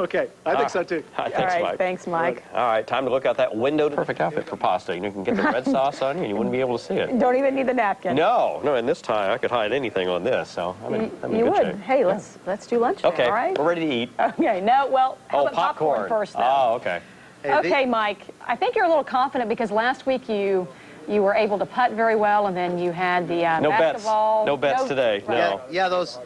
Okay, I think so too. Thanks, All right, Mike. thanks, Mike. All right, time to look out that window. Perfect outfit for pasta. You can get the red sauce on you, and you wouldn't be able to see it. Don't even need the napkin. No, and this time I could hide anything on this, so I'm in You good would. shape. Hey, let's do lunch. Okay, now, all right? we're ready to eat. Okay, no, well, how about popcorn first, though? Oh, okay. Okay, Mike, I think you're a little confident because last week you were able to putt very well, and then you had the No basketball. bets. No bets today. Right. No. Yeah, those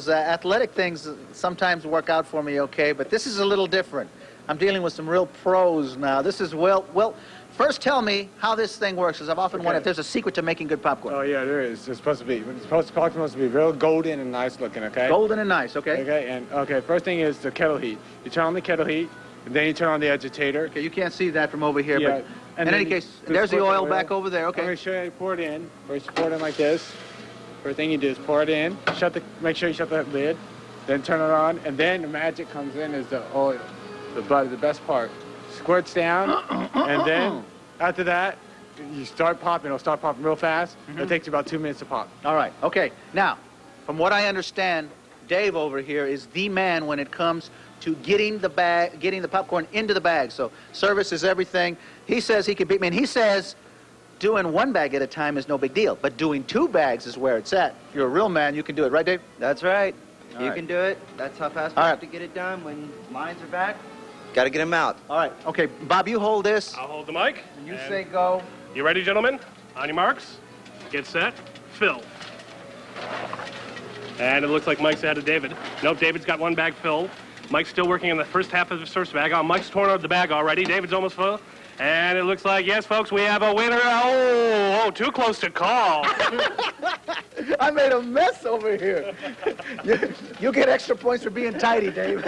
athletic things sometimes work out for me okay, but this is a little different. I'm dealing with some real pros now. This is, well, first tell me how this thing works, because I've often wondered if there's a secret to making good popcorn. Oh, yeah, there is. It's supposed to be. Popcorn's supposed to be real golden and nice looking, okay? Golden and nice, okay? Okay, first thing is the kettle heat. You turn on the kettle heat, and then you turn on the agitator. Okay, you can't see that from over here, Yeah. but in any case, there's the oil back over there, okay? I'm going to show you how to pour it in. First, you pour it in like this. First thing you do is pour it in. Make sure you shut the lid. Then turn it on, and then the magic comes in is the oil, the butter, the best part. Squirts down, and then after that, you start popping. It'll start popping real fast. It takes you about 2 minutes to pop. All right, okay. Now, from what I understand, Dave over here is the man when it comes to getting the popcorn into the bag. So service is everything. He says he can beat me, and he says doing one bag at a time is no big deal, but doing 2 bags is where it's at. If you're a real man, you can do it, right, Dave? That's right. All You right. can do it. That's how fast we have to get it done. When lines are back, got to get them out. All right, okay. Bob, you hold this. I'll hold the mic. And you say go. You ready, gentlemen? On your marks, get set, fill. And it looks like Mike's ahead of David. Nope, David's got 1 bag filled. Mike's still working on the first half of his first bag. Oh, Mike's torn out the bag already. David's almost full. And it looks like, yes, folks, we have a winner. Oh, too close to call. I made a mess over here. You get extra points for being tidy, Dave.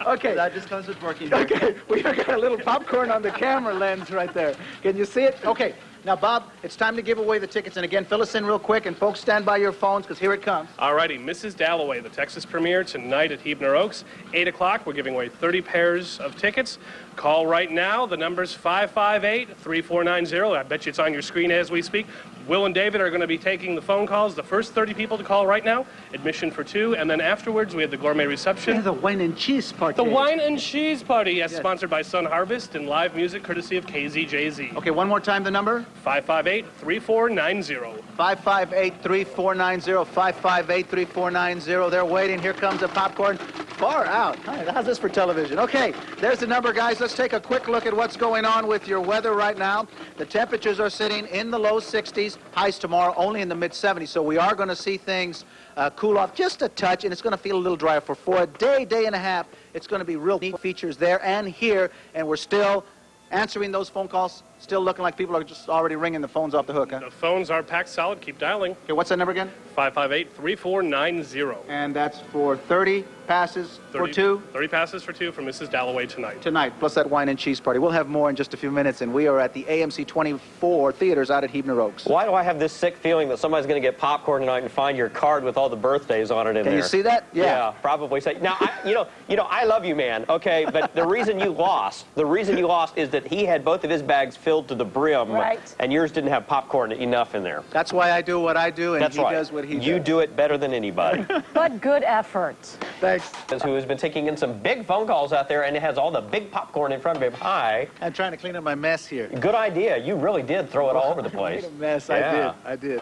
Okay. That just comes with working here. Okay, we got a little popcorn on the camera lens right there. Can you see it? Okay. Now, Bob, it's time to give away the tickets. And again, fill us in real quick. And folks, stand by your phones, because here it comes. All righty, Mrs. Dalloway, the Texas premiere tonight at Huebner Oaks, 8 o'clock. We're giving away 30 pairs of tickets. Call right now. The number's 558-3490. I bet you it's on your screen as we speak. Will and David are going to be taking the phone calls. The first 30 people to call right now, admission for 2. And then afterwards, we have the gourmet reception. Yeah, the wine and cheese party. The wine and cheese party, yes, sponsored by Sun Harvest and live music courtesy of KZJZ. Okay, one more time the number. 558-3490. 558-3490. 558-3490. They're waiting. Here comes the popcorn. Far out. How's this for television? Okay, there's the number, guys. Let's take a quick look at what's going on with your weather right now. The temperatures are sitting in the low 60s. Highs tomorrow only in the mid 70s. So we are going to see things cool off just a touch, and it's going to feel a little drier for a day and a half. It's going to be real neat features there and here, and we're still answering those phone calls. Still looking like people are just already ringing the phones off the hook, huh? The phones are packed solid. Keep dialing. Okay, what's that number again? 558-3490. And that's for 30 passes for 2? 30 passes for 2 from Mrs. Dalloway tonight. Tonight, plus that wine and cheese party. We'll have more in just a few minutes, and we are at the AMC 24 theaters out at Huebner Oaks. Why do I have this sick feeling that somebody's going to get popcorn tonight and find your card with all the birthdays on it in there? Can you see that? Yeah, probably. Say now, I love you, man. Okay, but the reason you lost is that he had both of his bags filled to the brim, and yours didn't have popcorn enough in there. That's why I do what I do, and That's he right. does what he does. You do it better than anybody. But good effort. Thanks. Who has been taking in some big phone calls out there, and it has all the big popcorn in front of him. Hi. I'm trying to clean up my mess here. Good idea. You really did throw it all over the place. I made a mess. Yeah. I did.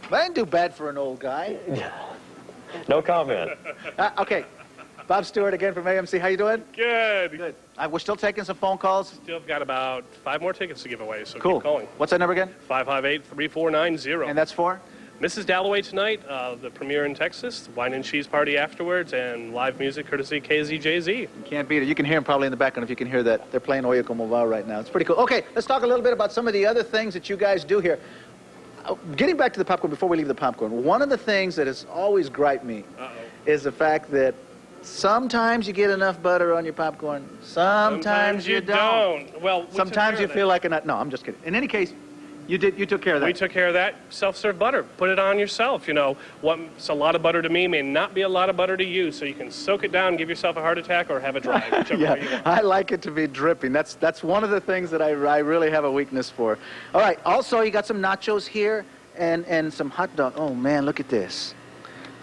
But I didn't do bad for an old guy. No comment. Okay. Bob Stewart again from AMC. How you doing? Good. Good. We're still taking some phone calls. Still got about 5 more tickets to give away, so Cool. keep calling. What's that number again? 558-3490. And that's for? Mrs. Dalloway tonight, the premiere in Texas, wine and cheese party afterwards, and live music courtesy KZJZ. You can't beat it. You can hear them probably in the background if you can hear that. They're playing Oye Como Va right now. It's pretty cool. Okay, let's talk a little bit about some of the other things that you guys do here. Getting back to the popcorn, before we leave the popcorn, one of the things that has always griped me is the fact that sometimes you get enough butter on your popcorn, sometimes you don't. Well, sometimes you feel like a nut. No, I'm just kidding. In any case, you took care of that. We took care of that. Self-serve butter. Put it on yourself. You know, what's a lot of butter to me may not be a lot of butter to you, so you can soak it down, give yourself a heart attack, or have it dry, whichever way you want. I like it to be dripping. That's one of the things that I really have a weakness for. All right, also you got some nachos here and some hot dog. Oh man, look at this.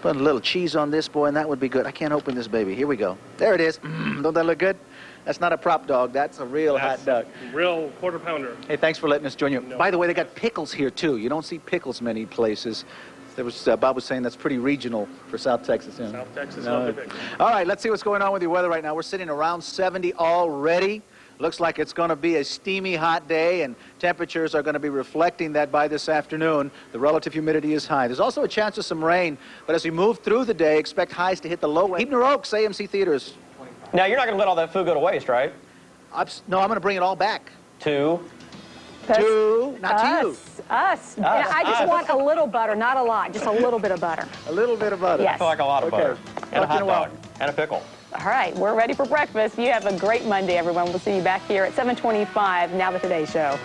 Put a little cheese on this, boy, and that would be good. I can't open this baby. Here we go. There it is. Don't that look good? That's not a prop dog. That's a real hot dog. Real quarter pounder. Hey, thanks for letting us join you. No. By the way, they got pickles here, too. You don't see pickles many places. There was, Bob was saying that's pretty regional for South Texas. Yeah. South Texas, lovely pickles. All right, let's see what's going on with your weather right now. We're sitting around 70 already. Looks like it's going to be a steamy, hot day, and temperatures are going to be reflecting that by this afternoon. The relative humidity is high. There's also a chance of some rain, but as we move through the day, expect highs to hit the low end. Hebner Oaks, AMC Theaters. Now, you're not going to let all that food go to waste, right? No, I'm going to bring it all back. To? To, not to you. Us. And I just want a little butter, not a lot, just a little bit of butter. A little bit of butter. Yes. I feel like a lot of butter. And a hot dog. And a pickle. All right, we're ready for breakfast. You have a great Monday, everyone. We'll see you back here at 7:25, Now the Today Show.